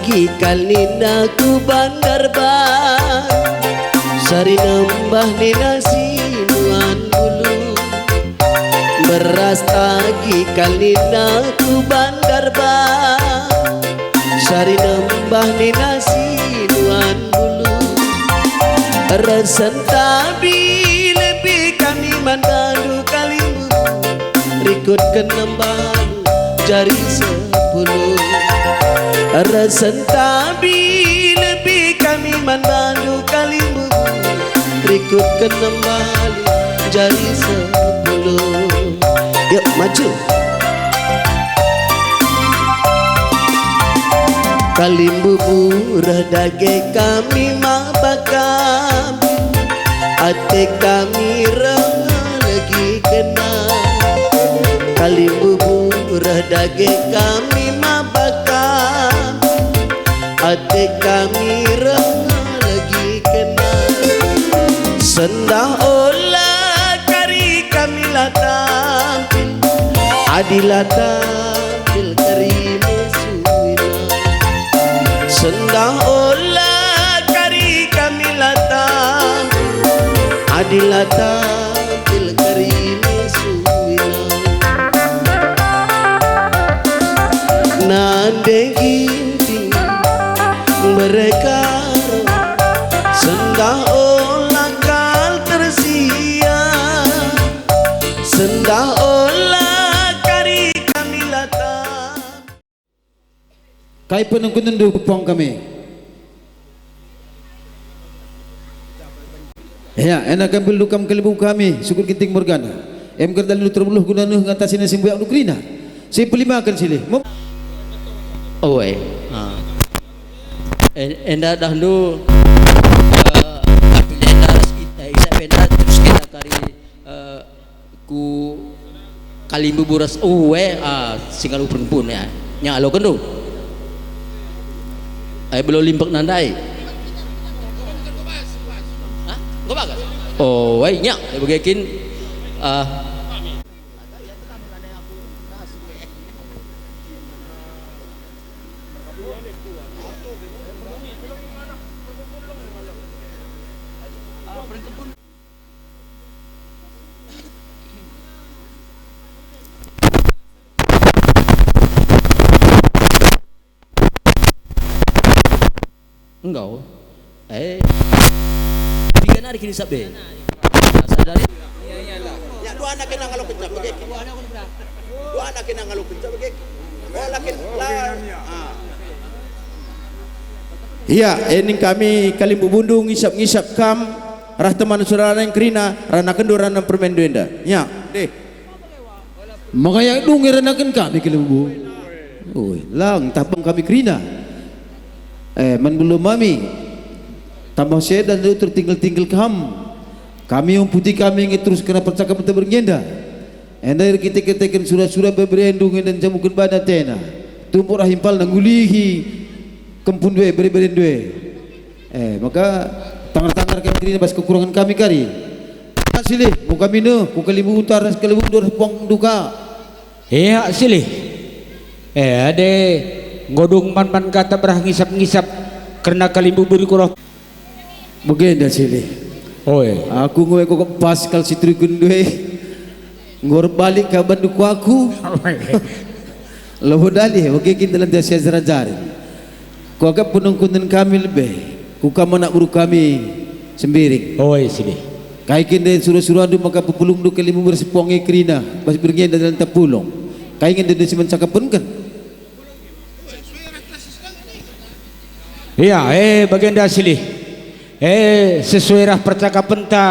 lagi kalina ku bandar bang sari nembah ni nasi nuan bulu beras lagi kalina ku bandar bang sari nembah ni nasi nuan bulu resen tabi lebih kami mandalu kalimbu rikut kenembah jari 10 resen tabi lebih kami mandalu kalimbu rikut kenembah jari 10 yuk maju kalimbu murah dage kami mabakam ate kami renga lagi kena kalimbu murah dage kami mabakam ate kami renga lagi kena sendah olah kari kami tampil adilah tampil kari mesuina sendah olah kari kami tampil adilah tampil kari mesuina nandeng ginting mereka sendah olah kal tersia sendah olah kari kami latang kai penungkun nendu kupong kami ya enak ambil lukam kelibu kami syukur kinting morgana em kerdal lu terbuluh guna nuh ngatasin simbuyak nukrina si pelima akan silih owe enda dahulu apilenda isa penda terus kita kari ku kalimbu buras uwe singalu perempuan ya nya alo kendo ay belum limpek nandai gua bagas oh way nya begikin enggak bikin hari kini sabe sadari ya dua anak kena kalau kencang begini dua anak kena kalau kencang begini oh lakin iya ini kami kalimbu bundu ngisap-ngisap kam rah teman saudara yang kerina rana kendur rana permen duenda ya deh makanya dungi rana ken kami kalimbu oi lang tapang kami kerina belum mami tambah saya dan itu tertinggal-tinggal kami yang putih kami ingin terus kena percakapan terbergenda enda kita katakan surah-surah berendung dan jamukan badan tena tumpuk rahimpal nangulihi kempun dua beri-beri dua maka tangar-tangar kami kini bas kekurangan kami kari silih muka minu muka limbu utara sekali dua pong duka iya silih ade ngodong man kata berah ngisap-ngisap karena kalimbu beri kurang begenda silih aku ngowe kok pas kal sitrikun duwe ngor balik ke banduku aku lobo dalih oke kita dalam dia sezrajar ku agak penungkunan kami lebih ku kamu nak buru kami sembiring silih kai kinde suruh-suruh adu maka pepulung du kalimbu bersepongi kerina bas bergenda dalam tapulong kai ingin dia siman cakapan kan iya baginda silih sesuai rah percakapan ta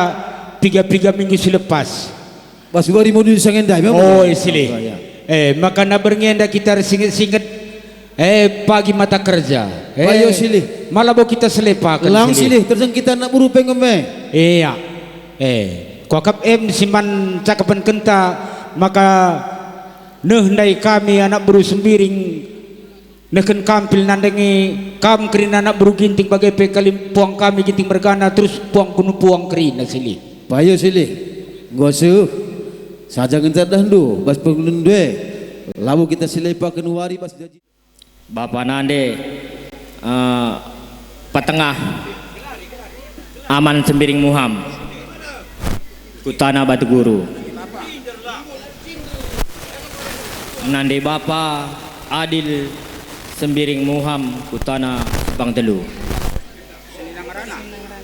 3 minggu selepas bas bari mau disangenda silih maka na berngenda kita singit-singit pagi mata kerja ayo silih malah mau kita selepakan lang silih terjang kita nak buru pengeme iya kuakap simpan cakapan kenta maka nehdai kami anak buru sembiring neken kampil nandengi kam kerina nak buru ginting bagai pekalim puang kami ginting bergana terus puang kuno puang kerina silih payo silih gosu saja ngentar dahdu bas pengun due lalu kita selepa kenuari bas jaji Bapak nande Patengah Aman Sembiring Muham Kutana Batu Guru. Nande Bapa Adil Sembiring Muham Kutana Bang Telu.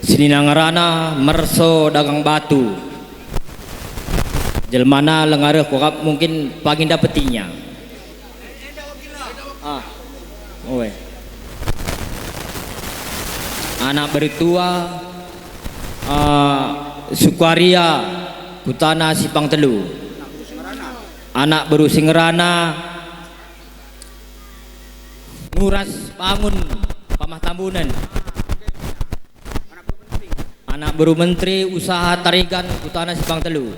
Sininangarana Merso Dagang Batu. Jelmana lengareh kokap mungkin pagin dapetinya. Owe. Anak beritua Sukaria Kutana Sipang Telu. Anak baru Singerana Nguras Bangun Pamah Tambunan. Anak baru Menteri Usaha Tarigan Kutana Sipang Telu.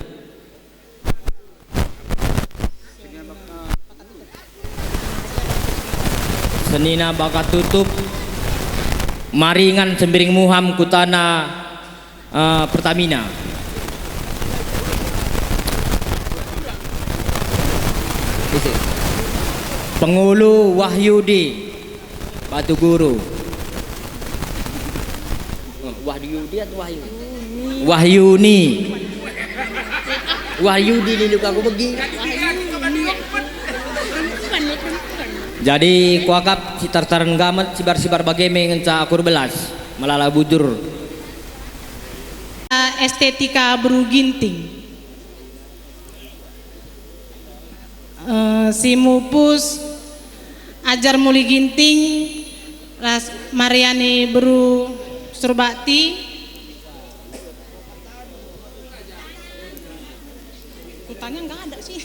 Senina Bakat Tutup Maringan Sembiring Muham Kutana Pertamina. Pengulu Wahyudi Batu Guru. Wahyudi atau Wahyu? Wahyuni. Wahyudi di luka aku pergi. Jadi kuakap si tartaran gamat sibar-sibar bageme ngenca akur belas malala bujur. Estetika Beruginting. Si Mupus Ajar Muli Ginting Ras Mariani Beru Surbakti. Kutanya enggak ada sih.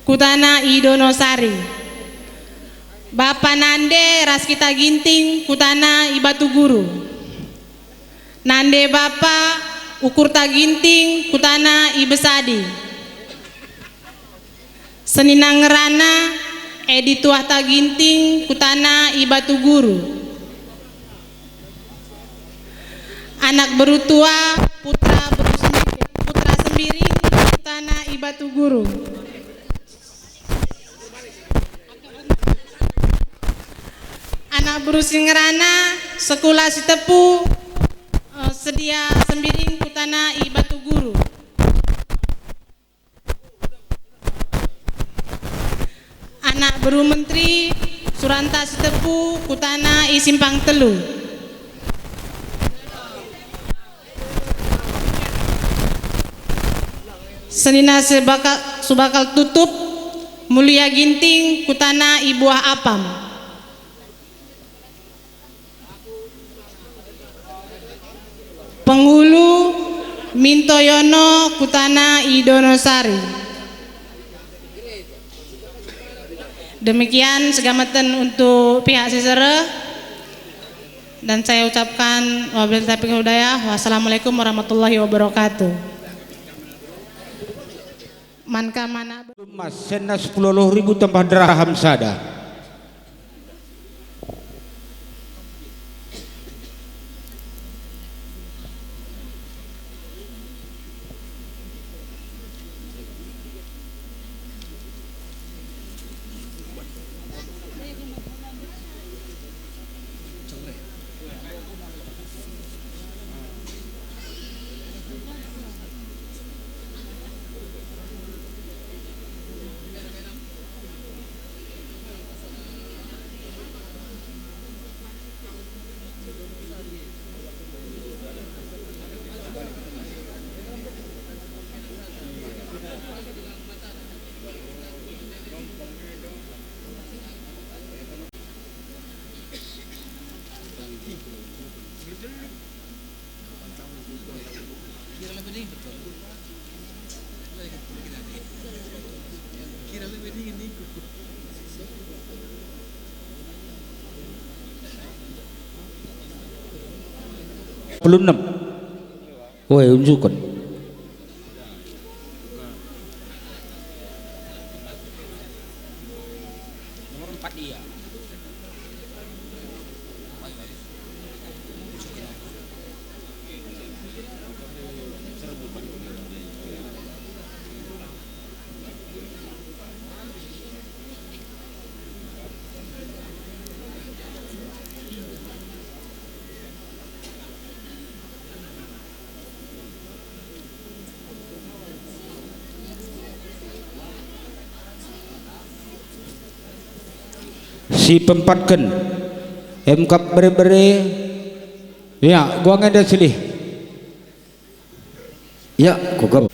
Kutana Idonosari. Bapak Nande Raskita Ginting Kutana Ibatu Guru. Nande Bapak Ukurta Ginting Kutana Ibesadi. Seninangerana Edi Tuahta Ginting Kutana Ibatu Guru. Anak berutua Putra Sembiring Kutana Ibatu Guru. Anak berusingerana Sekolah Sitepu Sedia Sembiring Kutana Ibatu Guru. Anak beru Menteri Suranta Sitepu Kutana Isimpang Telu. Senina Subakal Tutup Mulia Ginting Kutana Ibuah Apam. Penghulu Mintoyono Kutana Idonosari. Demikian segamatan untuk pihak Sisere, dan saya ucapkan wabillahi taufiq wal hidayah. Wassalamualaikum warahmatullahi wabarakatuh. Manka mana Mas sena 10.000 tambah dirham sada. Belum 6. Woi, unjukkan. Nomor 4 iya. si pempatkan kap bere-bere ya gua ngada silih Ya, kokap.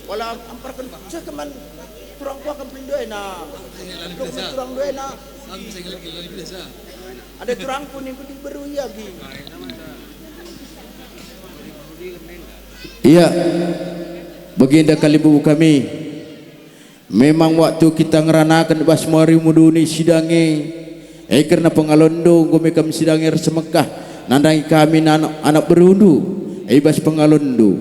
Wala ampar kan sa kaman turang ko kan pindo na. Turang do na. Ada turang ko ning kudi baru ya gi. Iya, baginda Kalimbu kami. Memang waktu kita ngeranakan basmari muduni sidange, karena pengalondo gomekam sidange Semekah, nandai kami anak berundu, bas pengalondo.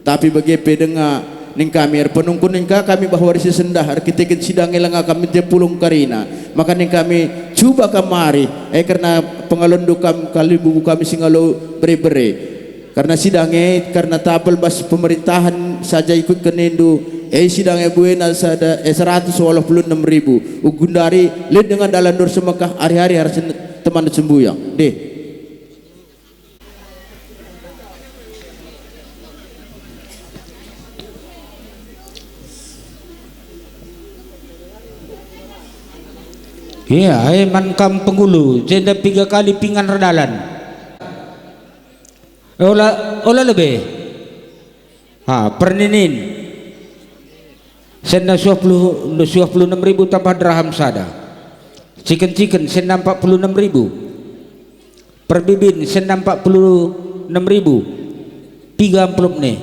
Tapi bagi pedenga ning kami penungkun ning kami bahwa risi sendah arkitekin sidange langa kami te pulung karina. Maka ning kami coba kamari, karena pengalondo Kalimbu kami singalo bere-bere. Karena sidangnya karena tabel bas pemerintahan saja ikut kenendu sidangnya buena sada 186.000 ugundari led dengan dalam Nur Semekah hari-hari harus teman sembuyang deh. iya man kampung Ulu jenda 3 kali pingan redalan ola lebih perninin senda 26.000 tambah dirham sada chicken senda 46.000 perbibin senda 46.000 3 amplop nih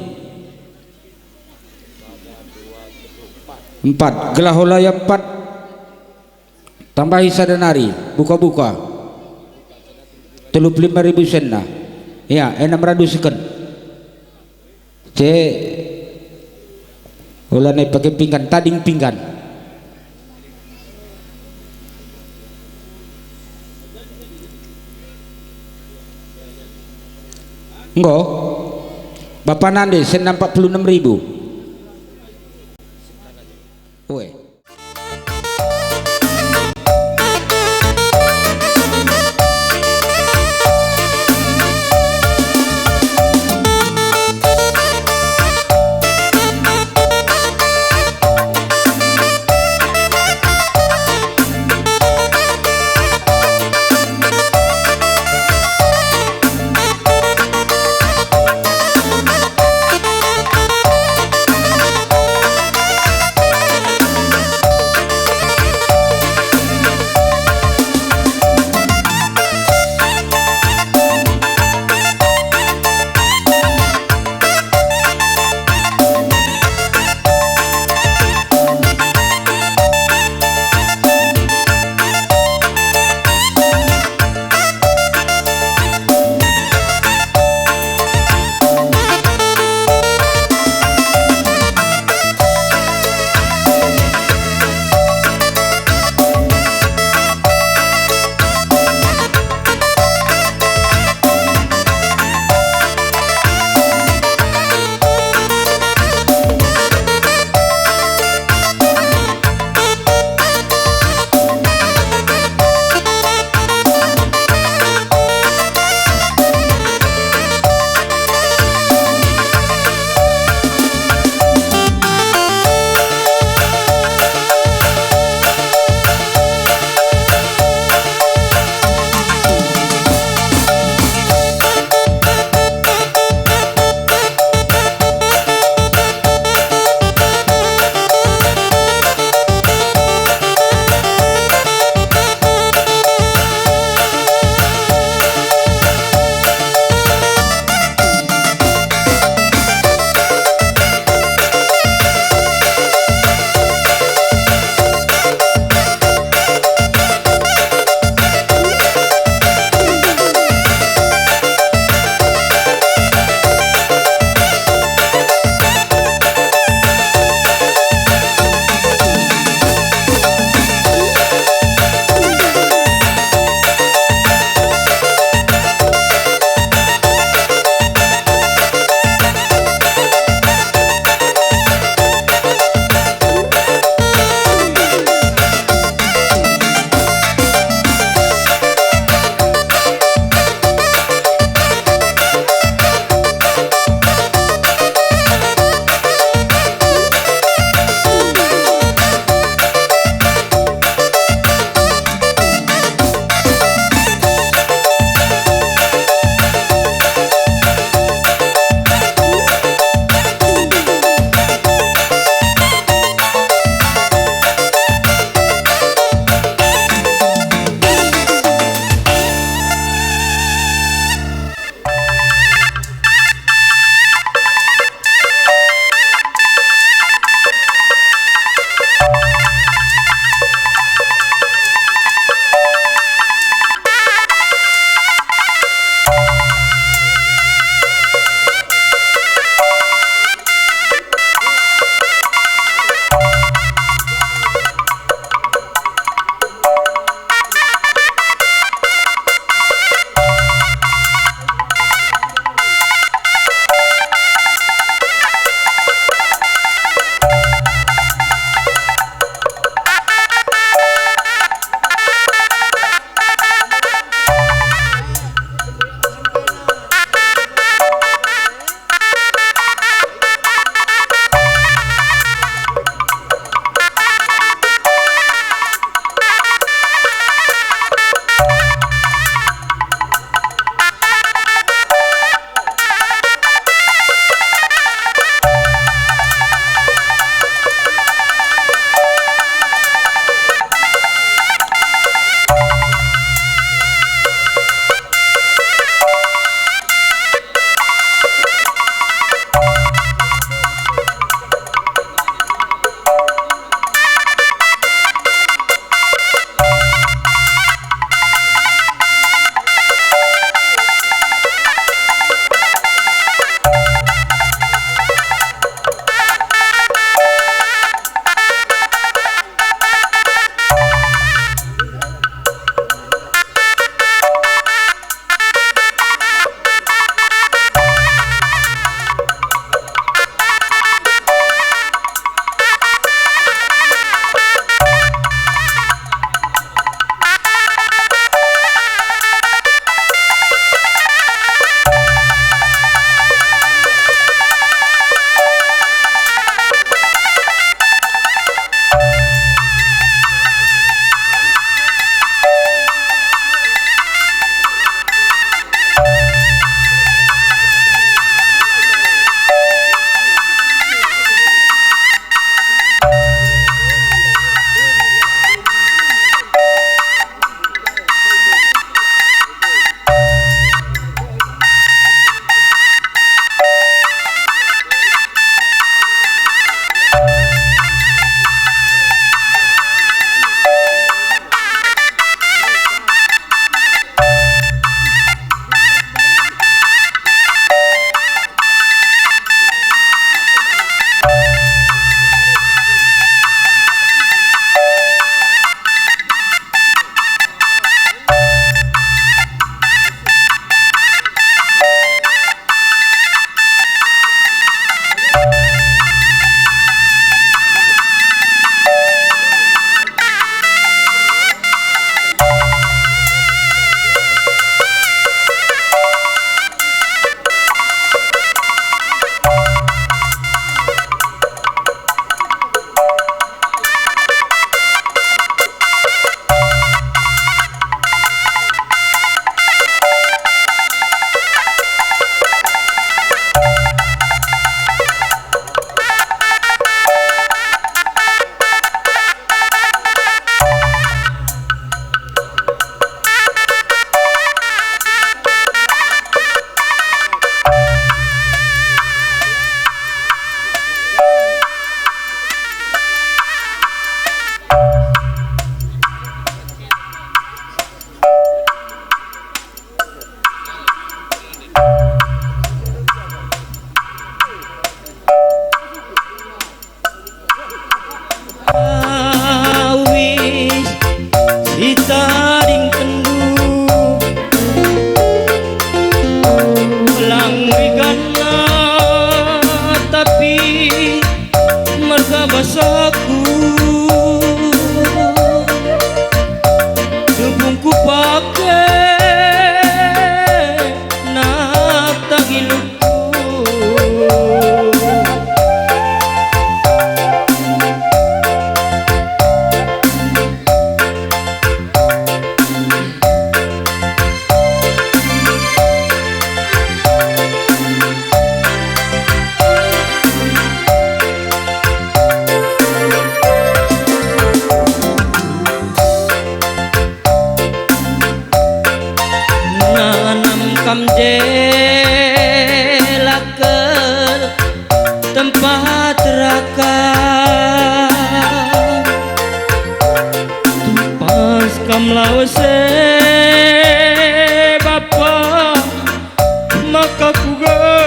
4 gelah holaya 4 tambahi sadanari buka-buka 35.000 senda ya 600 seken ulane pakai pinggan tading pinggan enggak bapak nande sen 46.000 weh taring kendu lang rigana tapi marga basaku subung ku pake nak tagilukku kamjela ke tempat raka pas kamlause bapa maka ku gada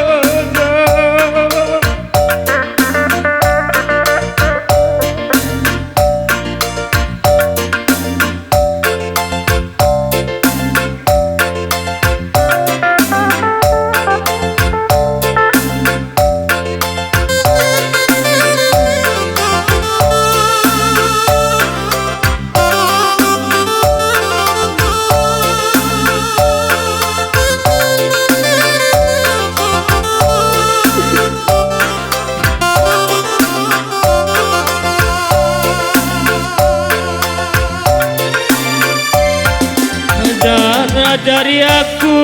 dari aku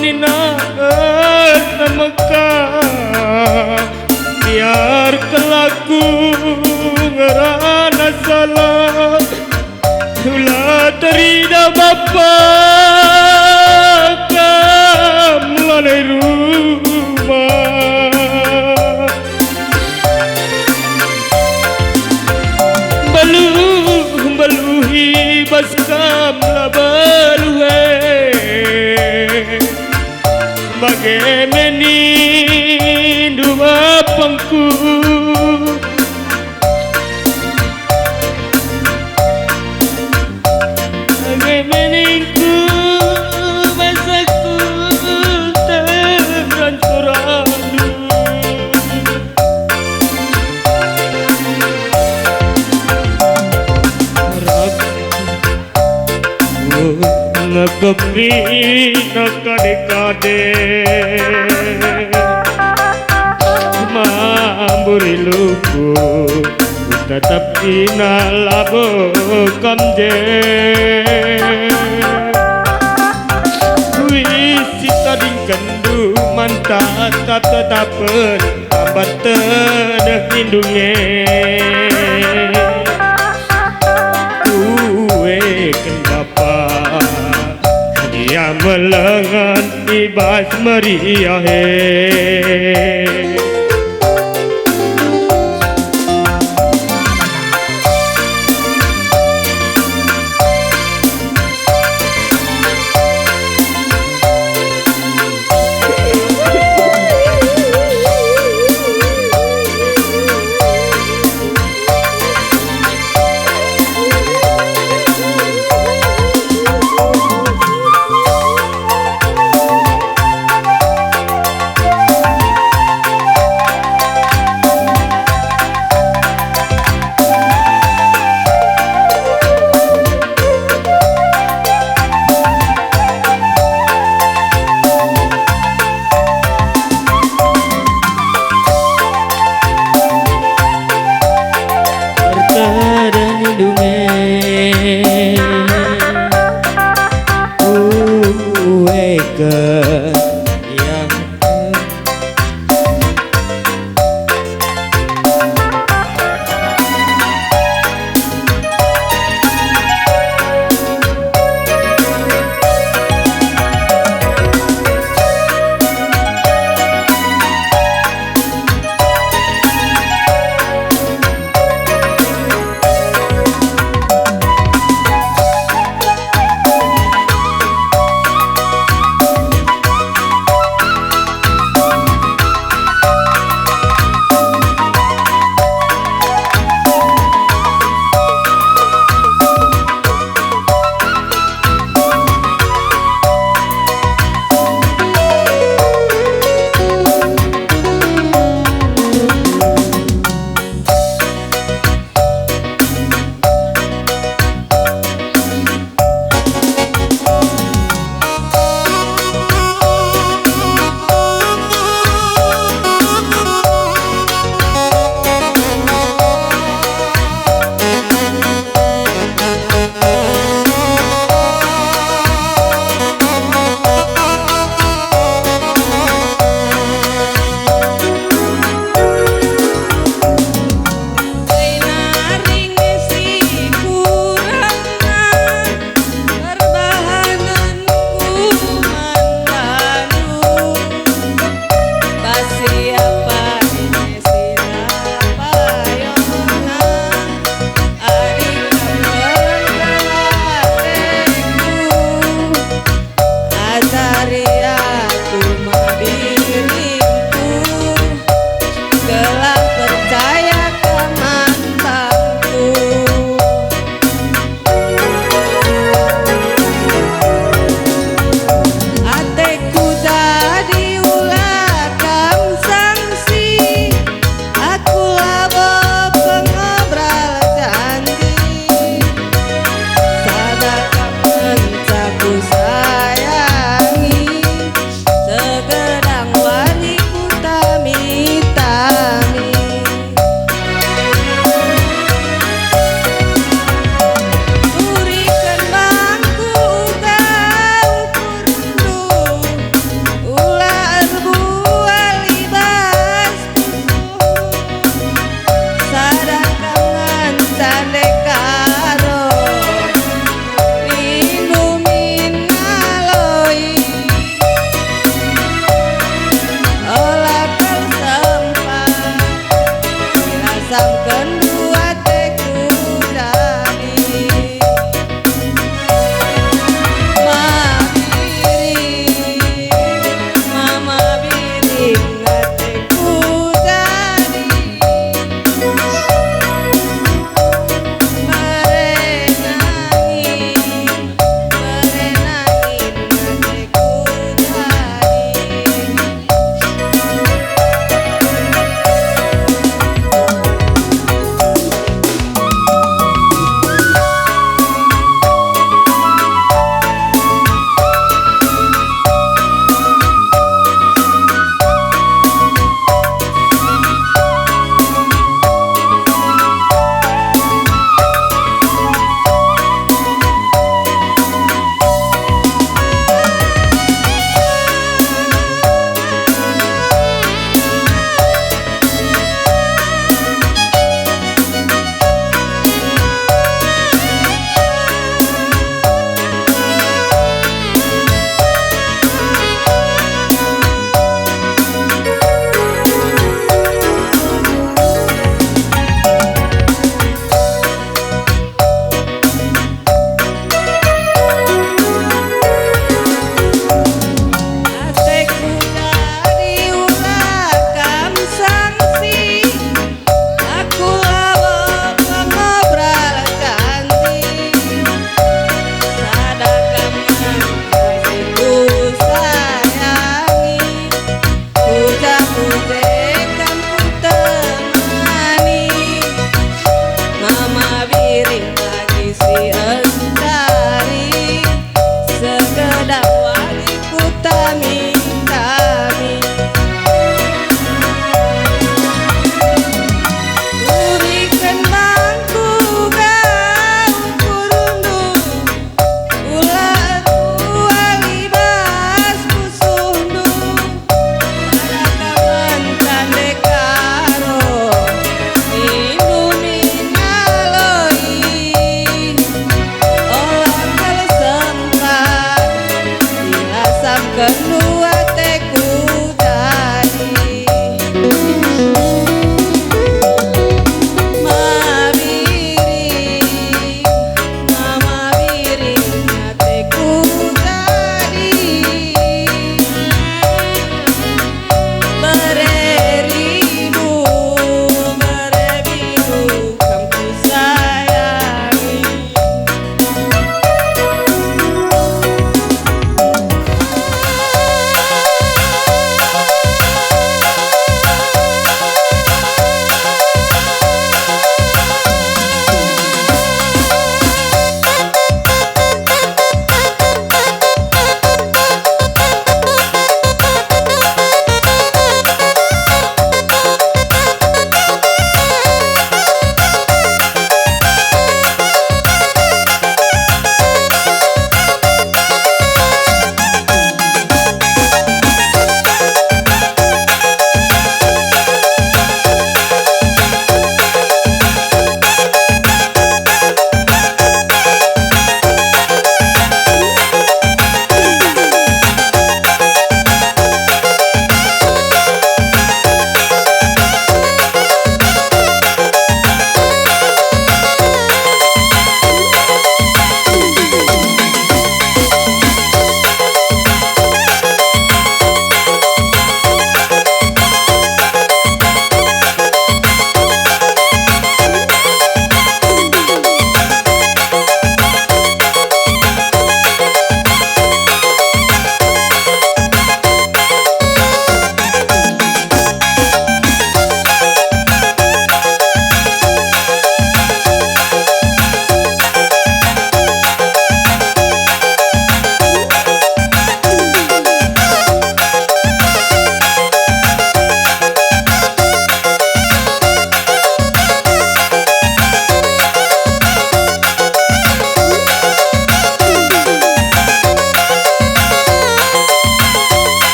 nina Mekah biar kelaku ngerana salah ulah terida bapa kamulai rumah baluhi baskam labaluhe bagemeni dua pangku bagemeni ku basaku terancuradu ngegepri nakade-kade mamburi luku tetap inalabo kamje wisi tading kendu mantat tatapen tambat tedeh lindunge yang melengan ibas meriah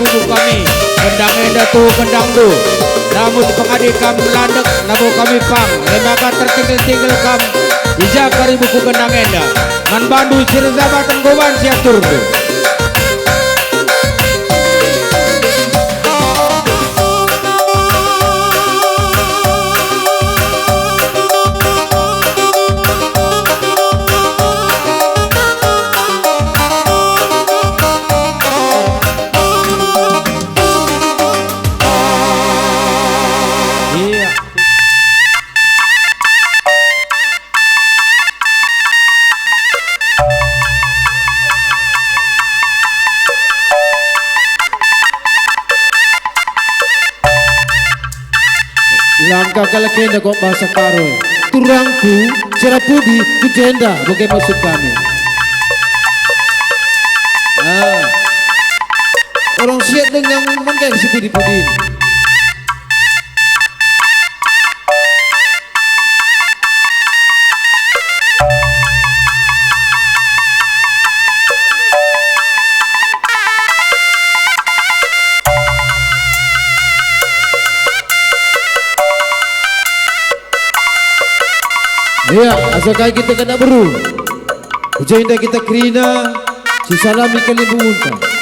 bubu kami kendang enda tu kendang tu namun pengadi kam landek nabu kami pang lemaka tertinggal-tinggal kam ija kari buku kendang enda man bandu sirzabatan goban siatur tu Langkah kalakenda kok bahasa karo. Turangku, cerapudi, kujenda, bagai maksud kami. Orang siap dengan mangga seperti pudin. Ya, asal kaya kita kena beru. Ujenda kita kerina, si salami kali bunta.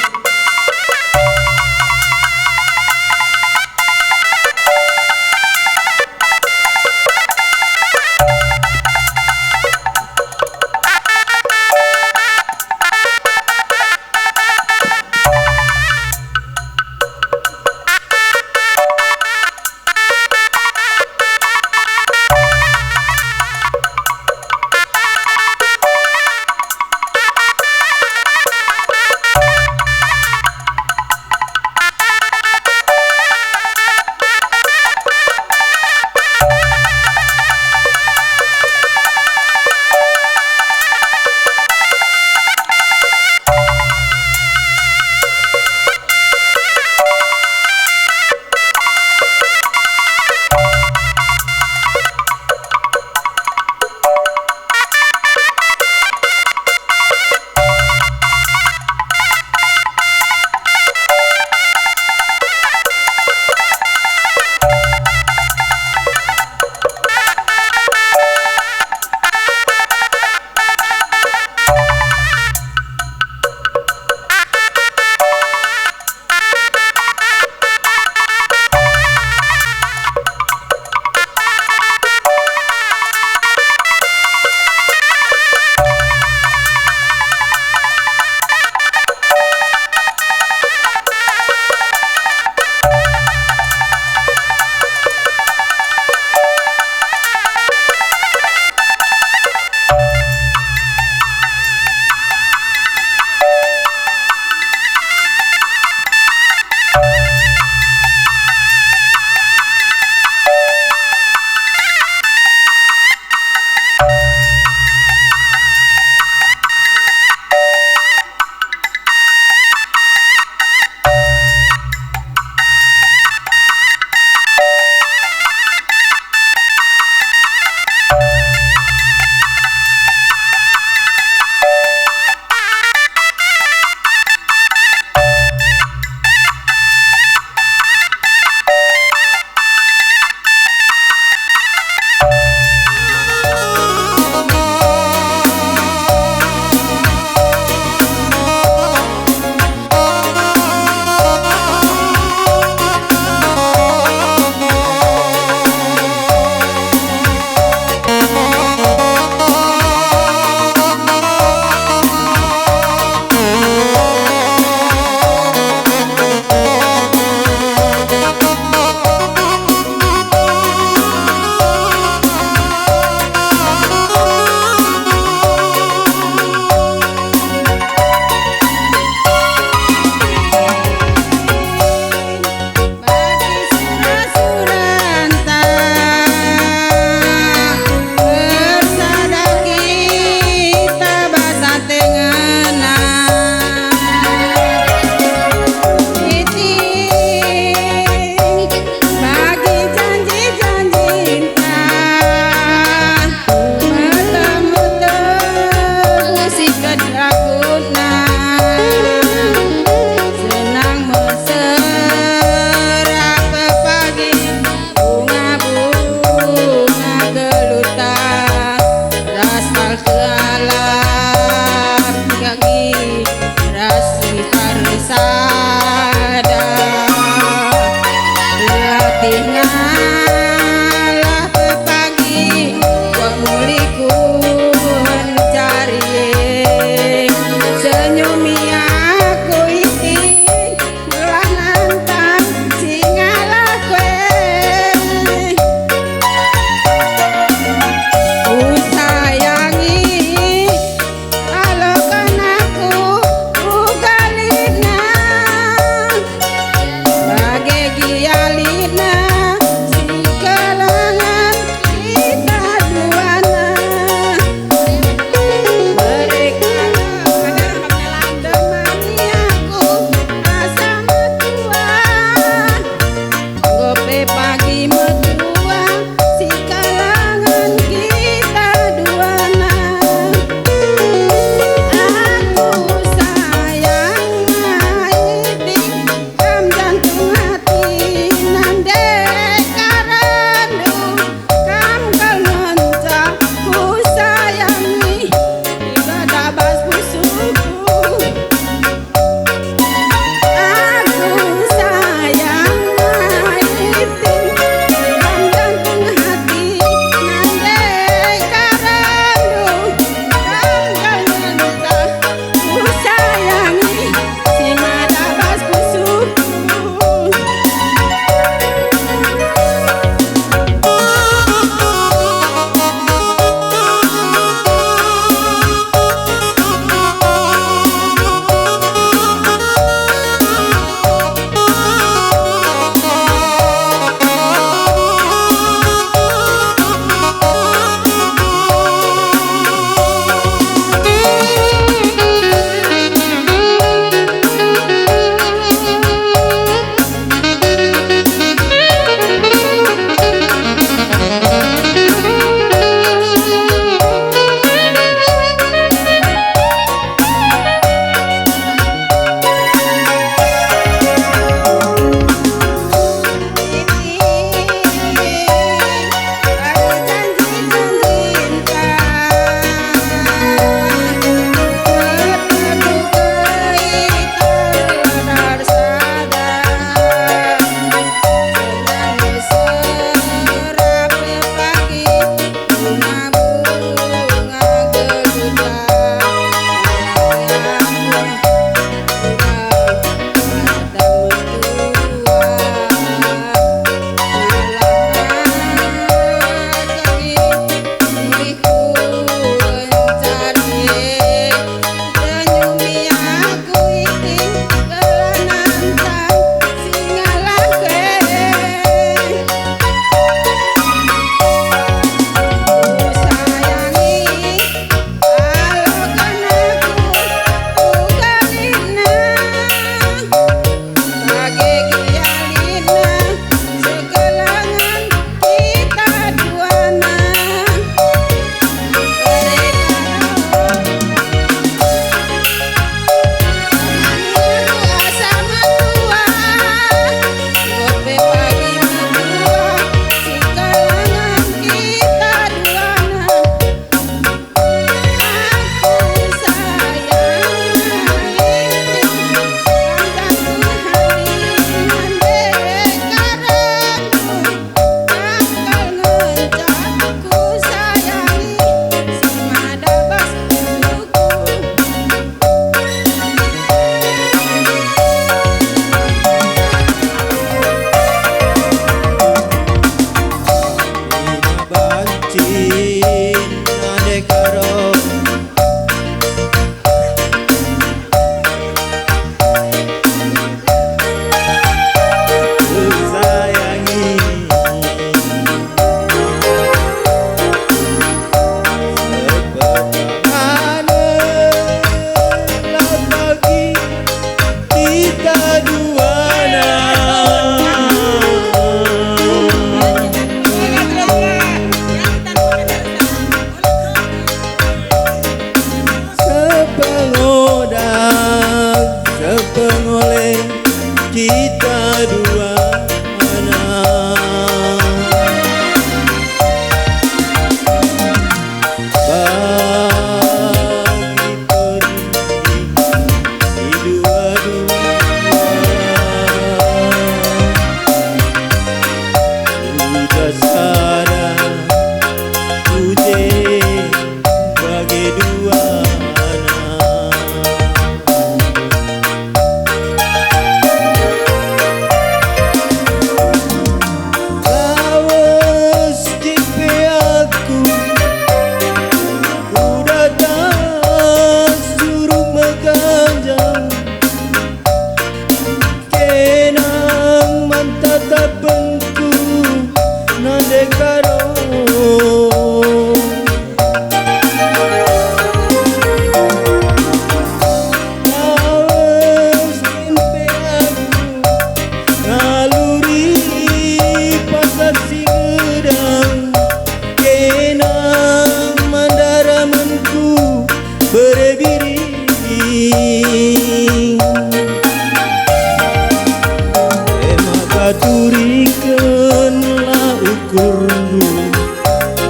maka turikeunlah ukurmu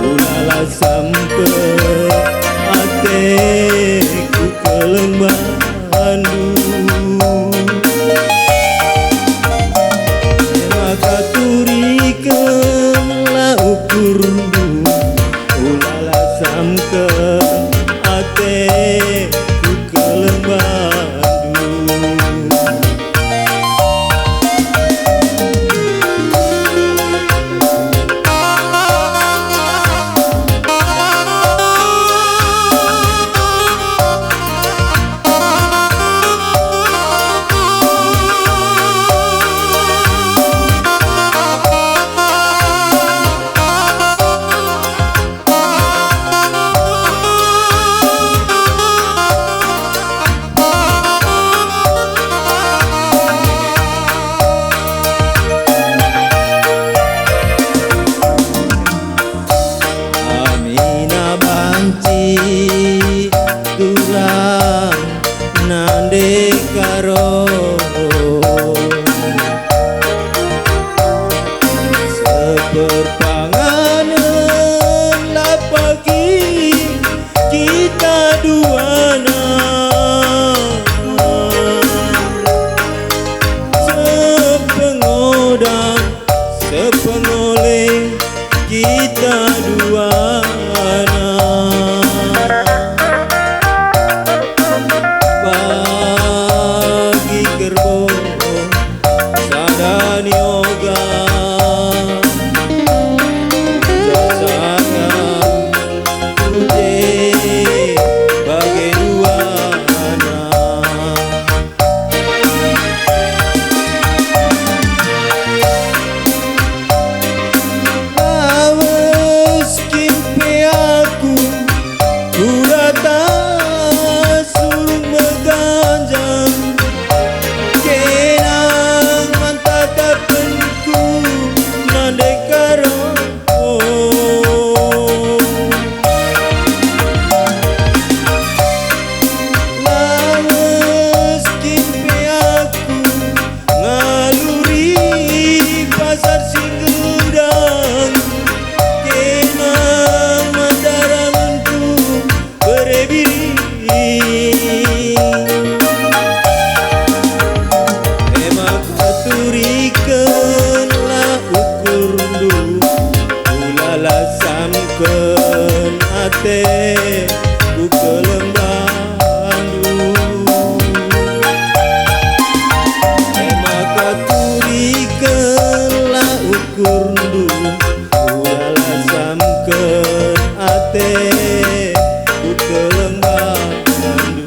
ulala sampai ateku kelembandu maka turikeunlah ukurmu ulala sampai ateku kelembandu Amina banci durang nande karo seperpanganan lah pagi kita duana sepengodang sepengoleh kita duana bagi kerbo sadani yoga jasana tuje bagi duana awas kimpe aku kurata surung meganjang kenang mantatapenku nande karo awas kimpe aku ngaluri pasar singgudang kenang mandaramanku berebiri emak aturikeunlah ukurdu ulala samkeun ate ku kelembandu emak aturikeunlah ukurdu ulala samkeun ate ku kelembandu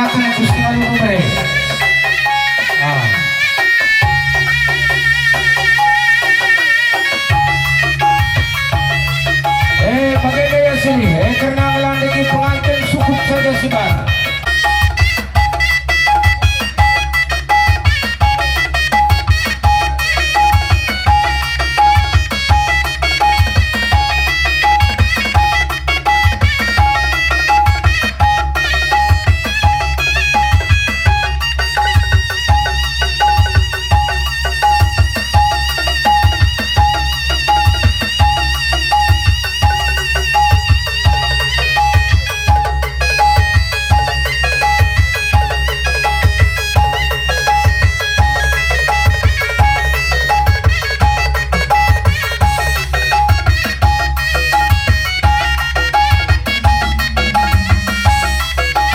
Akan terus tinggal umre. Pakai gaya sini, karena melandai pengantin cukup saja Siban.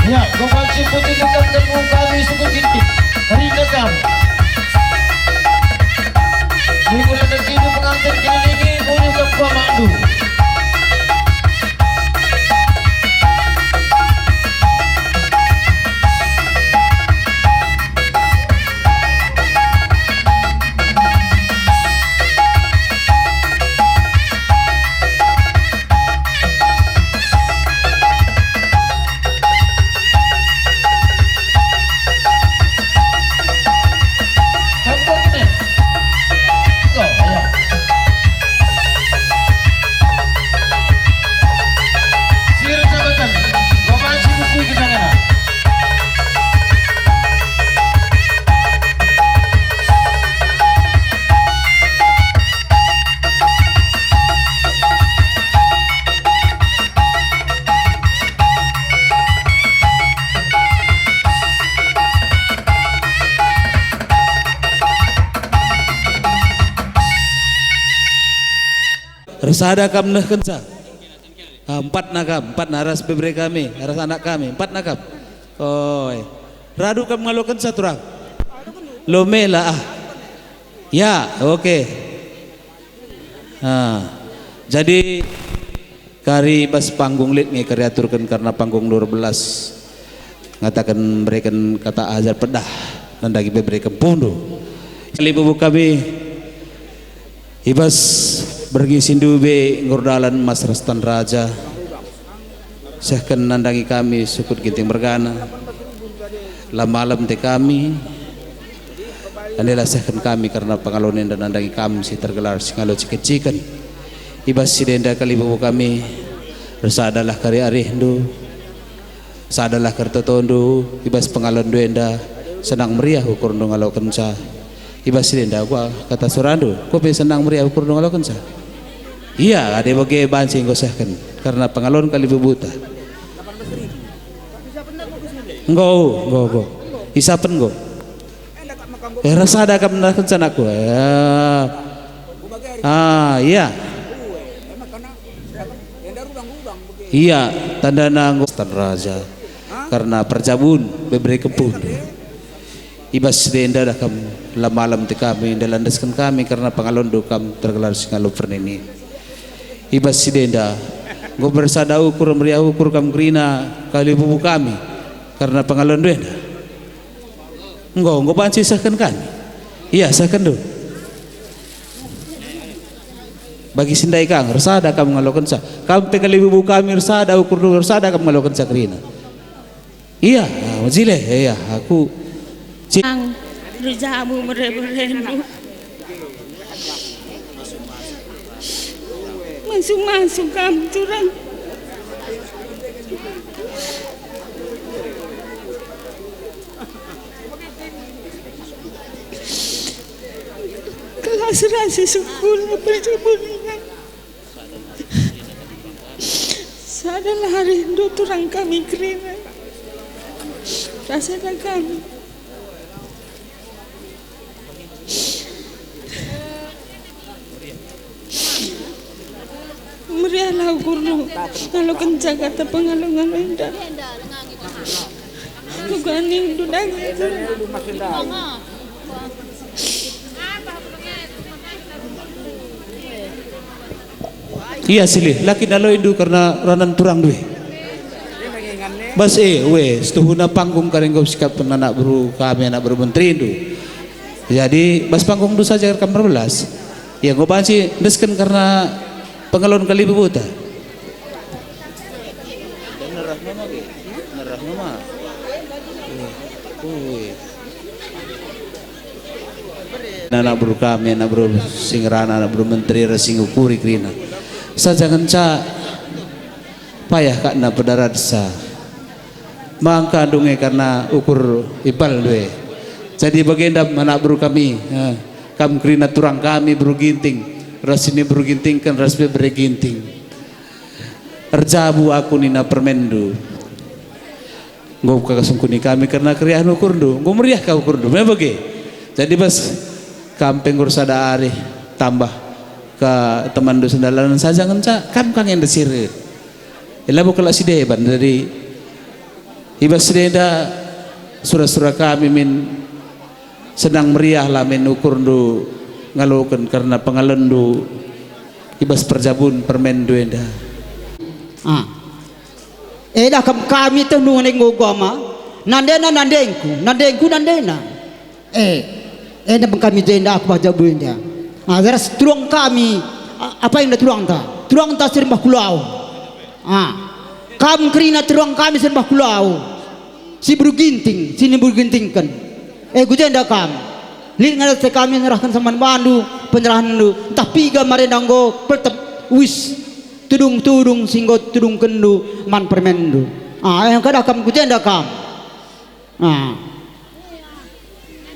Ya, gopal putih dekat temu kami suku gintik. Hari datang. Minggu dan kini pengantin kini boleh kempa mandu. Resada kam nah kenca. Empat naras bebre kami, aras anak kami, empat nakam. Oi. Radu kam ngalo kenca turang. Lomela ah. Ya, oke. Jadi kari pas panggung lit ngi kari aturkan karena panggung 12 ngatakan berikan kata azar pedah dan dagi berikan pundu. Kali bubu kami ibas bergi sindu be ngurdalan Mas Restan Raja sehken nandangi kami sukut ginting bergana la malam te kami anilah sehken kami karena pengalonin dan nandangi kami si tergelar singalo cikecikan ibas sidenda kali bubu kami resadalah kari arindu sadalah kertotondo ibas pengalon duenda senang meriah ukur ngalo kenca ibas sidenda gua kata Surando kopi senang meriah ukur ngalo kenca. Iya, ada bagai bancing gosahkan karena pengalon kali bebuta. Enggak. Isapen go. Rasa ada kam nak rencana aku. Iya. Iya, tanda nang Stan Raja karena perjabun beberi kepun. Ibas denda dah kam malam ti kami dalandaskan kami karena pengalon do kam tergelar singalo pernini. Ibas sidenda go bersada ukur meriah ukur kam krina kali bubu kami karena pengalon duenda enggak banci sahkan kami iya sahkan do bagi sindai kang resada kam ngalokan sah kampe kali bubu kami resada ukur do resada kam ngalokan sah krina iya majile iya aku ang rijamu merendu masuk kamu curang kelas rasi sekolah perjabunan sadalah rindu turang kami kerina rasanya kami meriahlah ukurnu kalau kencang kata pengalungan indah bukan yang dudang iya silih laki dalo indu karena ranan turang duwe bas setuhuna panggung kareng kau sikap anak bro kami anak bro menteri itu. Jadi bas panggung itu saja kamar belas. Ya kau panci desken karena pengalon kali bebuta. Anak bro kami anak bro singrana anak bro menteri resing ukuri krina. Saja kenca payah kak na pedaradsa. Mangka dunge karena ukur ipal due. Jadi bagendam anak bro kami, kam krina turang kami bro ginting, ras ini bro ginting kan ras bebre ginting. Erjabu aku nina permendu. Ngau kakasungkuni kami karena kriah ukur du, ngau meriah kau ukur du, memang bagi. Jadi bas kampeng ursada ari tambah ke teman du sendalan saja ngenca kam kang yang desire. Ila bukala si deban dari ibas deda surah-surah kami min sedang meriah lah min ukur du ngaloken karena pengalendu ibas perjabun permendu enda. Eda kami tu nuneng goma nandena nandena eda kami jenda aku baca benda azaras tulang kami apa yang tulang ta sembah kulau kam kerina tulang kami sembah kulau si berginting sini bergintingkan gujenda kam lin ngadat kami nyerahkan sama bandu penyerahan lu tapi gamare nanggo pertep wis tudung singgot tudung kendu man permendu yang kada kam gujenda kam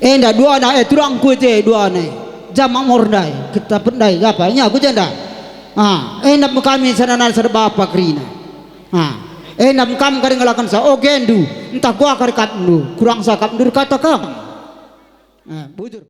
enda dua na turang kute dua na jamang mordai kita pendai apa nya gujenda enda kami sanana serba apa krina enda kam kari ngalakan sa ogendu entah gua kari katnu kurang sakap dur kata kam bujur